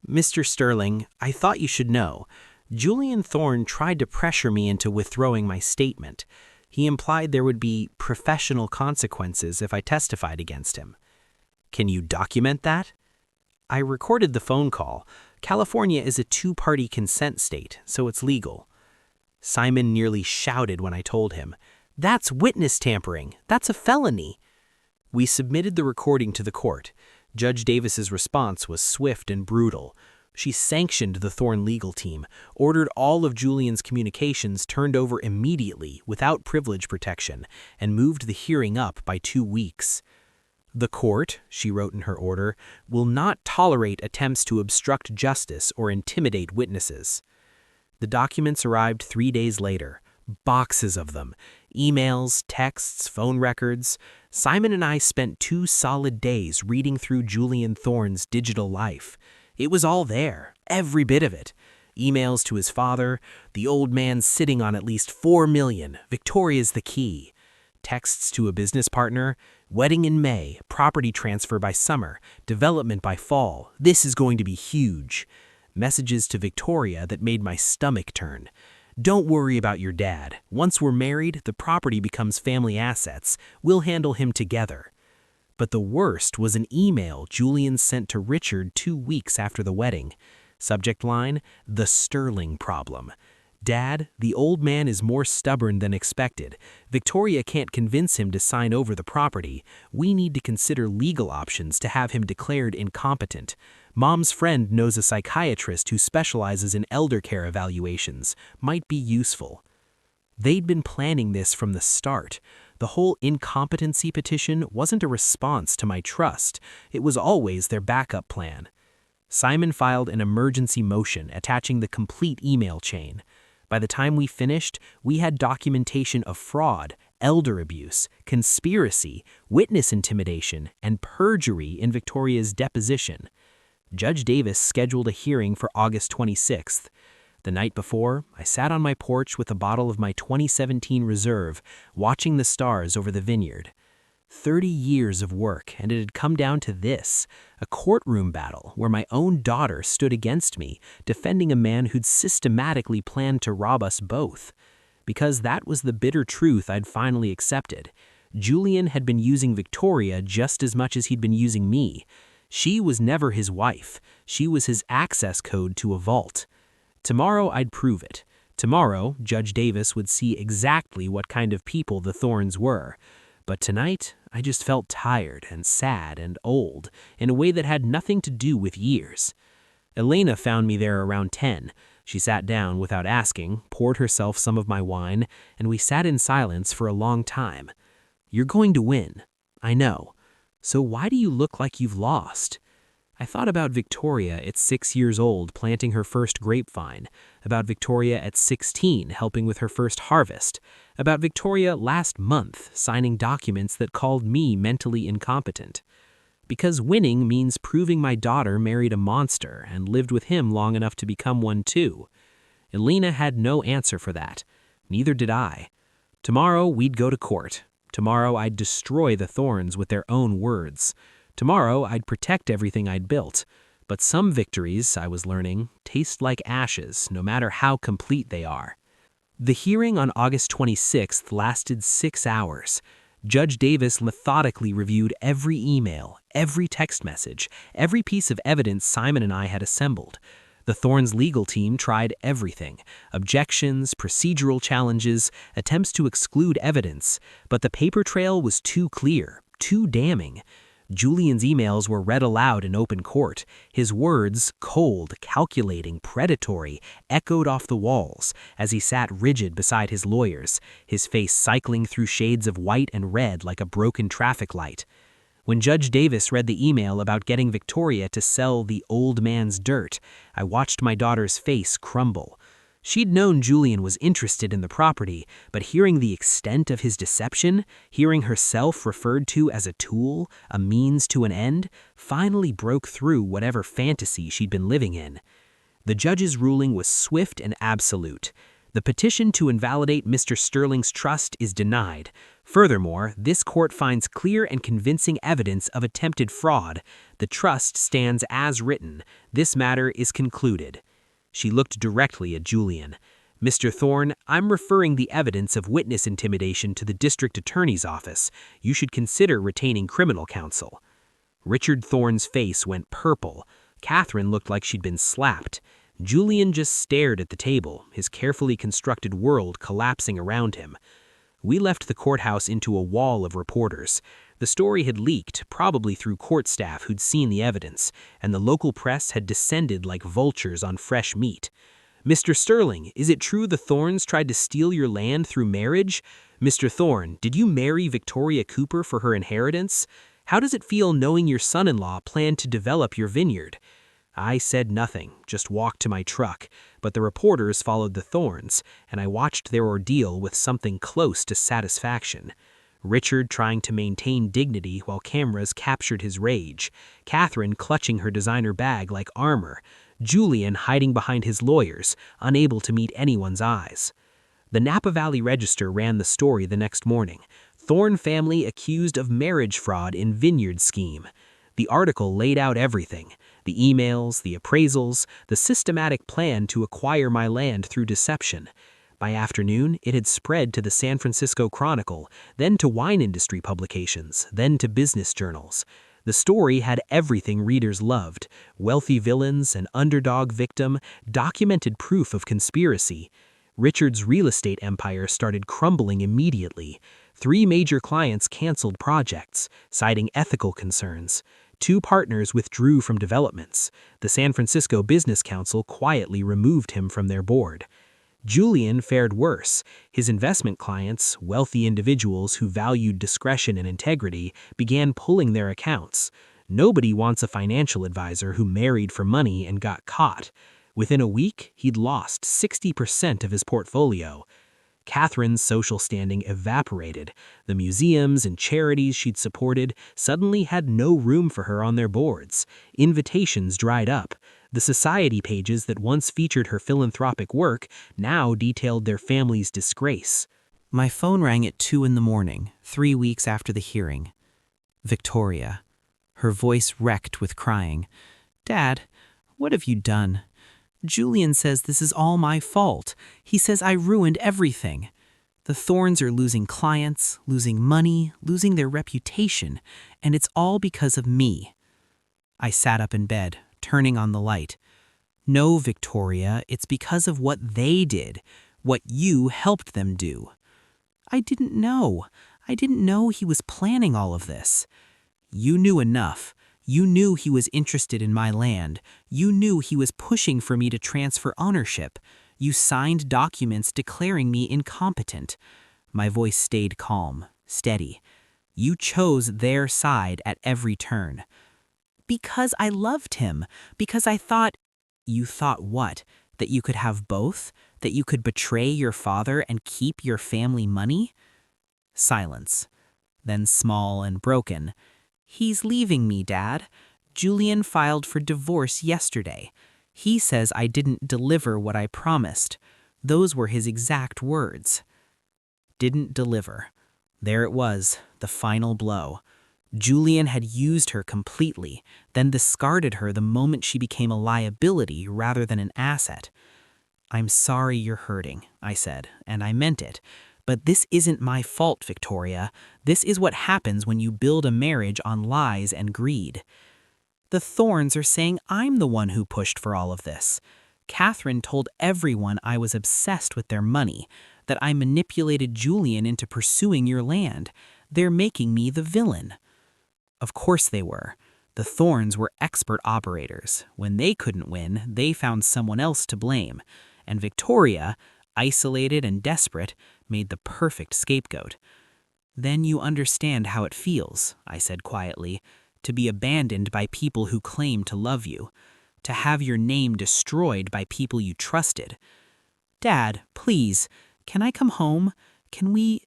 Mr. Sterling, I thought you should know. Julian Thorne tried to pressure me into withdrawing my statement. He implied there would be professional consequences if I testified against him. Can you document that? I recorded the phone call. California is a 2-party consent state, so it's legal. Simon nearly shouted when I told him. That's witness tampering. That's a felony. We submitted the recording to the court. Judge Davis's response was swift and brutal. She sanctioned the Thorne legal team, ordered all of Julian's communications turned over immediately without privilege protection, and moved the hearing up by 2 weeks. The court, she wrote in her order, will not tolerate attempts to obstruct justice or intimidate witnesses. The documents arrived 3 days later. Boxes of them. Emails, texts, phone records. Simon and I spent 2 solid days reading through Julian Thorne's digital life. It was all there, every bit of it. Emails to his father, the old man sitting on at least $4 million, Victoria's the key. Texts to a business partner, wedding in May, property transfer by summer, development by fall, this is going to be huge. Messages to Victoria that made my stomach turn. Don't worry about your dad. Once we're married, the property becomes family assets. We'll handle him together. But the worst was an email Julian sent to Richard 2 weeks after the wedding. Subject line, The Sterling Problem. Dad, the old man is more stubborn than expected. Victoria can't convince him to sign over the property. We need to consider legal options to have him declared incompetent. Mom's friend knows a psychiatrist who specializes in elder care evaluations. Might be useful. They'd been planning this from the start. The whole incompetency petition wasn't a response to my trust. It was always their backup plan. Simon filed an emergency motion attaching the complete email chain. By the time we finished, we had documentation of fraud, elder abuse, conspiracy, witness intimidation, and perjury in Victoria's deposition. Judge Davis scheduled a hearing for August 26th. The night before, I sat on my porch with a bottle of my 2017 Reserve, watching the stars over the vineyard. 30 years of work, and it had come down to this, a courtroom battle where my own daughter stood against me, defending a man who'd systematically planned to rob us both. Because that was the bitter truth I'd finally accepted. Julian had been using Victoria just as much as he'd been using me. She was never his wife. She was his access code to a vault. Tomorrow I'd prove it. Tomorrow, Judge Davis would see exactly what kind of people the Thorns were. But tonight, I just felt tired and sad and old in a way that had nothing to do with years. Elena found me there around 10. She sat down without asking, poured herself some of my wine, and we sat in silence for a long time. "You're going to win. I know. So why do you look like you've lost?" I thought about Victoria at 6 years old planting her first grapevine, about Victoria at 16 helping with her first harvest, about Victoria last month signing documents that called me mentally incompetent. Because winning means proving my daughter married a monster and lived with him long enough to become one too. Elena had no answer for that. Neither did I. Tomorrow we'd go to court. Tomorrow I'd destroy the Thorns with their own words. Tomorrow, I'd protect everything I'd built. But some victories, I was learning, taste like ashes, no matter how complete they are. The hearing on August 26th lasted 6 hours. Judge Davis methodically reviewed every email, every text message, every piece of evidence Simon and I had assembled. The Thorns legal team tried everything: objections, procedural challenges, attempts to exclude evidence. But the paper trail was too clear, too damning. Julian's emails were read aloud in open court. His words, cold, calculating, predatory, echoed off the walls as he sat rigid beside his lawyers, his face cycling through shades of white and red like a broken traffic light. When Judge Davis read the email about getting Victoria to sell the old man's dirt, I watched my daughter's face crumble. She'd known Julian was interested in the property, but hearing the extent of his deception, hearing herself referred to as a tool, a means to an end, finally broke through whatever fantasy she'd been living in. The judge's ruling was swift and absolute. The petition to invalidate Mr. Sterling's trust is denied. Furthermore, this court finds clear and convincing evidence of attempted fraud. The trust stands as written. This matter is concluded. She looked directly at Julian. "Mr. Thorne, I'm referring the evidence of witness intimidation to the district attorney's office. You should consider retaining criminal counsel." Richard Thorne's face went purple. Catherine looked like she'd been slapped. Julian just stared at the table, his carefully constructed world collapsing around him. We left the courthouse into a wall of reporters. The story had leaked, probably through court staff who'd seen the evidence, and the local press had descended like vultures on fresh meat. "Mr. Sterling, is it true the Thorns tried to steal your land through marriage? Mr. Thorne, did you marry Victoria Cooper for her inheritance? How does it feel knowing your son-in-law planned to develop your vineyard?" I said nothing, just walked to my truck, but the reporters followed the Thorns, and I watched their ordeal with something close to satisfaction. Richard trying to maintain dignity while cameras captured his rage, Catherine clutching her designer bag like armor, Julian hiding behind his lawyers, unable to meet anyone's eyes. The Napa Valley Register ran the story the next morning. Thorne family accused of marriage fraud in vineyard scheme. The article laid out everything: the emails, the appraisals, the systematic plan to acquire my land through deception. By afternoon, it had spread to the San Francisco Chronicle, then to wine industry publications, then to business journals. The story had everything readers loved: wealthy villains, an underdog victim, documented proof of conspiracy. Richard's real estate empire started crumbling immediately. 3 major clients canceled projects, citing ethical concerns. 2 partners withdrew from developments. The San Francisco Business Council quietly removed him from their board. Julian fared worse. His investment clients, wealthy individuals who valued discretion and integrity, began pulling their accounts. Nobody wants a financial advisor who married for money and got caught. Within a week, he'd lost 60% of his portfolio. Catherine's social standing evaporated. The museums and charities she'd supported suddenly had no room for her on their boards. Invitations dried up. The society pages that once featured her philanthropic work now detailed their family's disgrace. My phone rang at 2 in the morning, 3 weeks after the hearing. Victoria. Her voice wrecked with crying. Dad, what have you done? Julian says this is all my fault. He says I ruined everything. The Thorns are losing clients, losing money, losing their reputation, and it's all because of me. I sat up in bed, turning on the light. No, Victoria, it's because of what they did, what you helped them do. I didn't know. I didn't know he was planning all of this. You knew enough. You knew he was interested in my land. You knew he was pushing for me to transfer ownership. You signed documents declaring me incompetent. My voice stayed calm, steady. You chose their side at every turn. Because I loved him. Because I thought... You thought what? That you could have both? That you could betray your father and keep your family money? Silence. Then small and broken. He's leaving me, Dad. Julian filed for divorce yesterday. He says I didn't deliver what I promised. Those were his exact words. Didn't deliver. There it was, the final blow. Julian had used her completely, then discarded her the moment she became a liability rather than an asset. I'm sorry you're hurting, I said, and I meant it. But this isn't my fault, Victoria. This is what happens when you build a marriage on lies and greed. The Thorns are saying I'm the one who pushed for all of this. Catherine told everyone I was obsessed with their money, that I manipulated Julian into pursuing your land. They're making me the villain. Of course they were. The Thorns were expert operators. When they couldn't win, they found someone else to blame. And Victoria, isolated and desperate, made the perfect scapegoat. Then you understand how it feels, I said quietly, to be abandoned by people who claim to love you, to have your name destroyed by people you trusted. Dad, please, can I come home? Can we...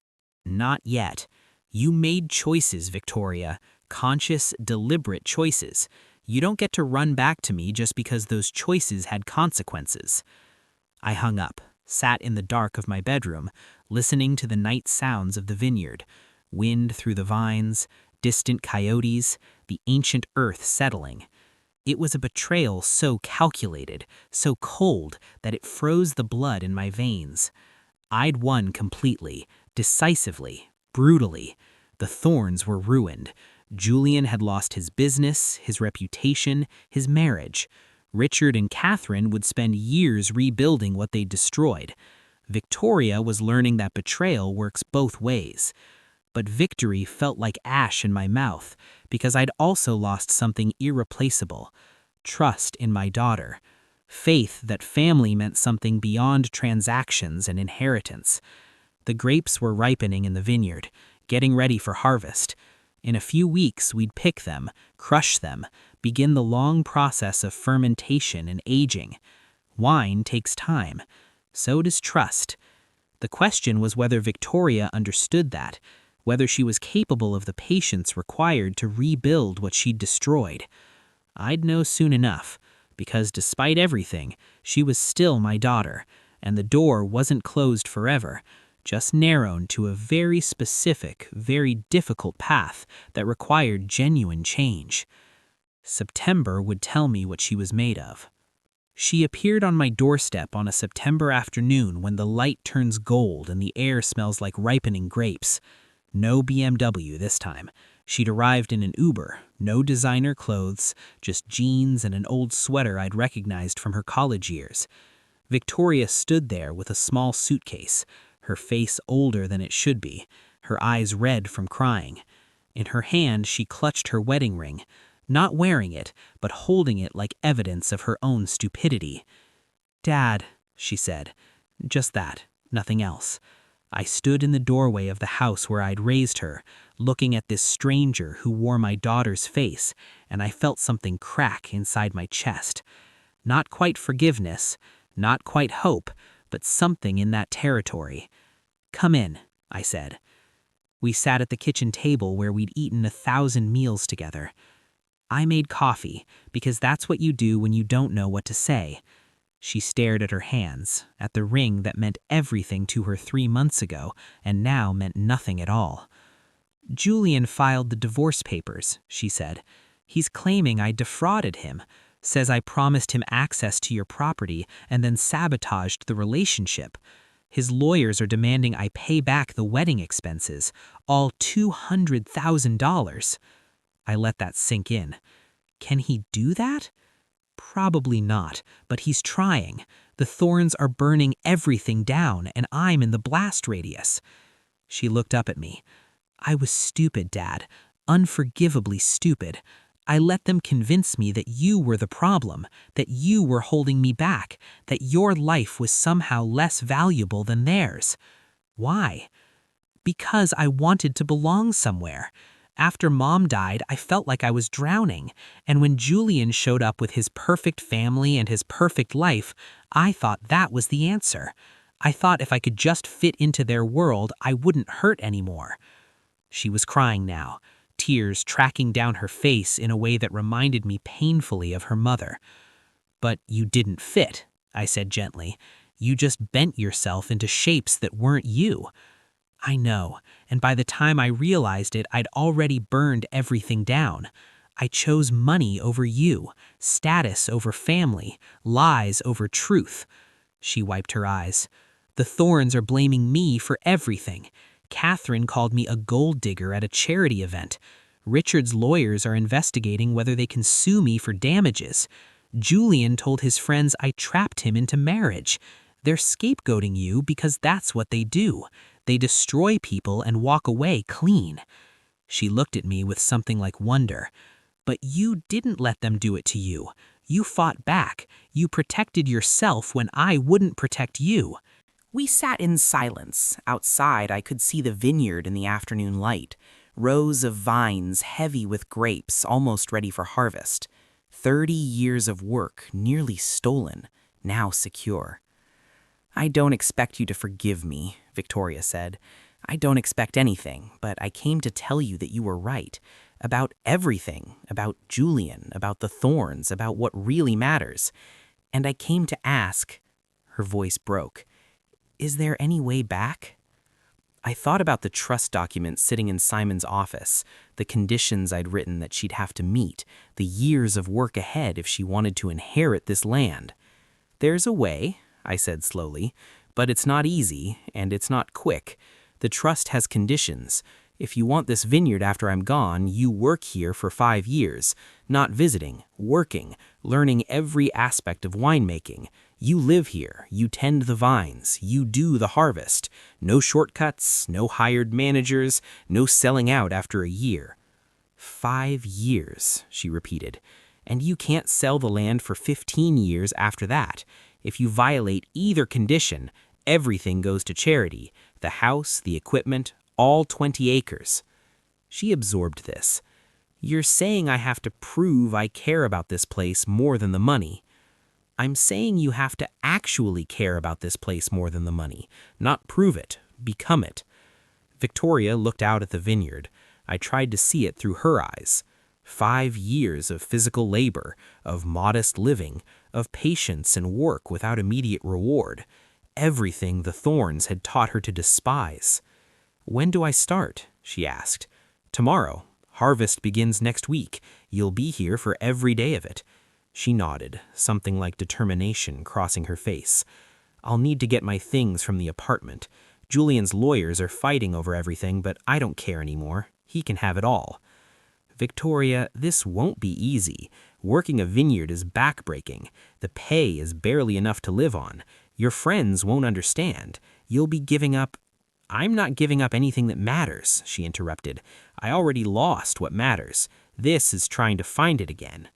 Not yet. You made choices, Victoria. Conscious, deliberate choices. You don't get to run back to me just because those choices had consequences. I hung up, sat in the dark of my bedroom, listening to the night sounds of the vineyard, wind through the vines, distant coyotes, the ancient earth settling. It was a betrayal so calculated, so cold, that it froze the blood in my veins. I'd won completely, decisively, brutally. The Thorns were ruined. Julian had lost his business, his reputation, his marriage. Richard and Catherine would spend years rebuilding what they'd destroyed. Victoria was learning that betrayal works both ways. But victory felt like ash in my mouth, because I'd also lost something irreplaceable. Trust in my daughter. Faith that family meant something beyond transactions and inheritance. The grapes were ripening in the vineyard, getting ready for harvest. In a few weeks, we'd pick them, crush them, begin the long process of fermentation and aging. Wine takes time. So does trust. The question was whether Victoria understood that, whether she was capable of the patience required to rebuild what she'd destroyed. I'd know soon enough, because despite everything, she was still my daughter, and the door wasn't closed forever, just narrowed to a very specific, very difficult path that required genuine change. September would tell me what she was made of. She appeared on my doorstep on a September afternoon when the light turns gold and the air smells like ripening grapes. No BMW this time. She'd arrived in an Uber, no designer clothes, just jeans and an old sweater I'd recognized from her college years. Victoria stood there with a small suitcase, her face older than it should be, her eyes red from crying. In her hand, she clutched her wedding ring, not wearing it, but holding it like evidence of her own stupidity. "Dad," she said. Just that, nothing else. I stood in the doorway of the house where I'd raised her, looking at this stranger who wore my daughter's face, and I felt something crack inside my chest. Not quite forgiveness, not quite hope, but something in that territory. "Come in," I said. We sat at the kitchen table where we'd eaten 1,000 meals together. I made coffee, because that's what you do when you don't know what to say. She stared at her hands, at the ring that meant everything to her 3 months ago and now meant nothing at all. "Julian filed the divorce papers," she said. "He's claiming I defrauded him, says I promised him access to your property and then sabotaged the relationship. His lawyers are demanding I pay back the wedding expenses, all $200,000. I let that sink in. Can he do that? Probably not, but he's trying. The thorns are burning everything down, and I'm in the blast radius. She looked up at me. I was stupid, Dad. Unforgivably stupid. I let them convince me that you were the problem, that you were holding me back, that your life was somehow less valuable than theirs. Why? Because I wanted to belong somewhere. After Mom died, I felt like I was drowning, and when Julian showed up with his perfect family and his perfect life, I thought that was the answer. I thought if I could just fit into their world, I wouldn't hurt anymore. She was crying now, tears tracking down her face in a way that reminded me painfully of her mother. But you didn't fit, I said gently. You just bent yourself into shapes that weren't you. I know, and by the time I realized it, I'd already burned everything down. I chose money over you, status over family, lies over truth. She wiped her eyes. The thorns are blaming me for everything. Catherine called me a gold digger at a charity event. Richard's lawyers are investigating whether they can sue me for damages. Julian told his friends I trapped him into marriage. They're scapegoating you because that's what they do. They destroy people and walk away clean. She looked at me with something like wonder. But you didn't let them do it to you. You fought back. You protected yourself when I wouldn't protect you. We sat in silence. Outside, I could see the vineyard in the afternoon light. Rows of vines heavy with grapes, almost ready for harvest. 30 years of work, nearly stolen, now secure. "I don't expect you to forgive me," Victoria said. "I don't expect anything, but I came to tell you that you were right. About everything, about Julian, about the thorns, about what really matters. And I came to ask," her voice broke, "is there any way back?" I thought about the trust document sitting in Simon's office, the conditions I'd written that she'd have to meet, the years of work ahead if she wanted to inherit this land. "There's a way," I said slowly, "but it's not easy, and it's not quick. The trust has conditions. If you want this vineyard after I'm gone, you work here for 5 years, not visiting, working, learning every aspect of winemaking. You live here, you tend the vines, you do the harvest. No shortcuts, no hired managers, no selling out after a year." 5 years, she repeated. "And you can't sell the land for 15 years after that. If you violate either condition, everything goes to charity. The house, the equipment, all 20 acres. She absorbed this. "You're saying I have to prove I care about this place more than the money." "I'm saying you have to actually care about this place more than the money, not prove it, become it." Victoria looked out at the vineyard. I tried to see it through her eyes. 5 years of physical labor, of modest living, of patience and work without immediate reward. Everything the thorns had taught her to despise. "When do I start?" she asked. "Tomorrow. Harvest begins next week. You'll be here for every day of it." She nodded, something like determination crossing her face. "I'll need to get my things from the apartment. Julian's lawyers are fighting over everything, but I don't care anymore. He can have it all." "Victoria, this won't be easy. Working a vineyard is backbreaking. The pay is barely enough to live on. Your friends won't understand. You'll be giving up—" "I'm not giving up anything that matters," she interrupted. "I already lost what matters. This is trying to find it again."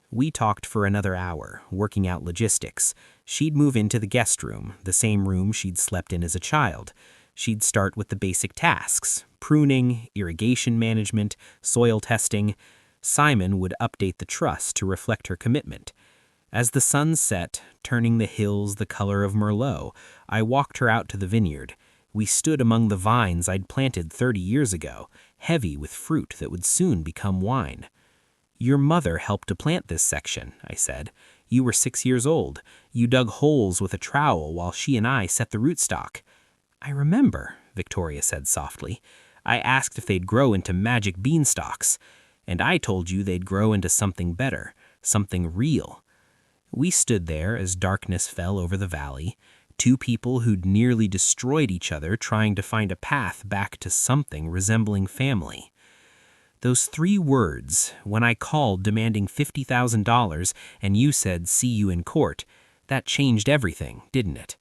We talked for another hour, working out logistics. She'd move into the guest room, the same room she'd slept in as a child. She'd start with the basic tasks: pruning, irrigation management, soil testing. Simon would update the trust to reflect her commitment. As the sun set, turning the hills the color of Merlot, I walked her out to the vineyard. We stood among the vines I'd planted 30 years ago, heavy with fruit that would soon become wine. "Your mother helped to plant this section," I said. "You were 6 years old. You dug holes with a trowel while she and I set the rootstock." "I remember," Victoria said softly. "I asked if they'd grow into magic beanstalks, and I told you they'd grow into something better, something real." We stood there as darkness fell over the valley, two people who'd nearly destroyed each other trying to find a path back to something resembling family. Those 3 words, when I called demanding $50,000 and you said, "See you in court," that changed everything, didn't it?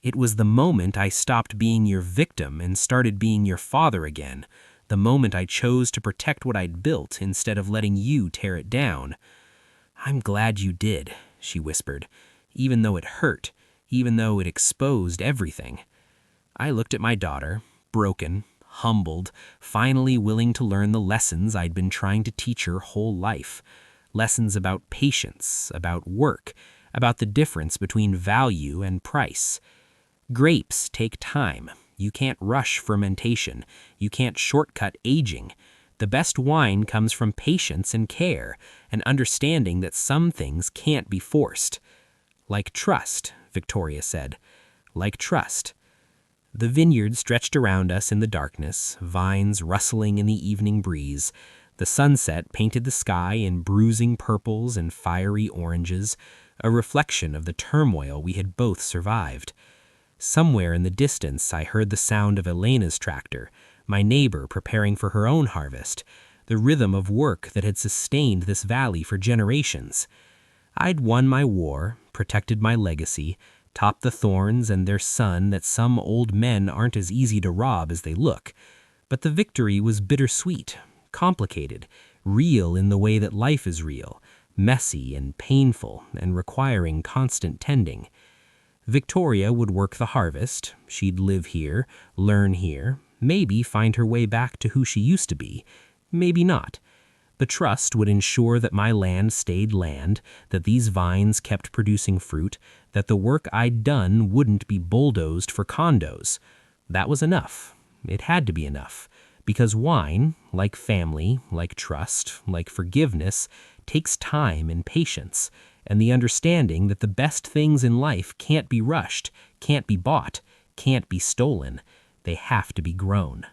It was the moment I stopped being your victim and started being your father again, the moment I chose to protect what I'd built instead of letting you tear it down. "I'm glad you did," she whispered, "even though it hurt, even though it exposed everything." I looked at my daughter, broken, humbled, finally willing to learn the lessons I'd been trying to teach her whole life. Lessons about patience, about work, about the difference between value and price. Grapes take time. You can't rush fermentation. You can't shortcut aging. The best wine comes from patience and care, and understanding that some things can't be forced. "Like trust," Victoria said. "Like trust." The vineyard stretched around us in the darkness, vines rustling in the evening breeze. The sunset painted the sky in bruising purples and fiery oranges, a reflection of the turmoil we had both survived. Somewhere in the distance I heard the sound of Elena's tractor, my neighbor preparing for her own harvest, the rhythm of work that had sustained this valley for generations. I'd won my war, protected my legacy, topped the thorns and their son that some old men aren't as easy to rob as they look. But the victory was bittersweet, complicated, real in the way that life is real, messy and painful and requiring constant tending. Victoria would work the harvest. She'd live here, learn here, maybe find her way back to who she used to be, maybe not. The trust would ensure that my land stayed land, that these vines kept producing fruit, that the work I'd done wouldn't be bulldozed for condos. That was enough. It had to be enough. Because wine, like family, like trust, like forgiveness, takes time and patience, and the understanding that the best things in life can't be rushed, can't be bought, can't be stolen. They have to be grown.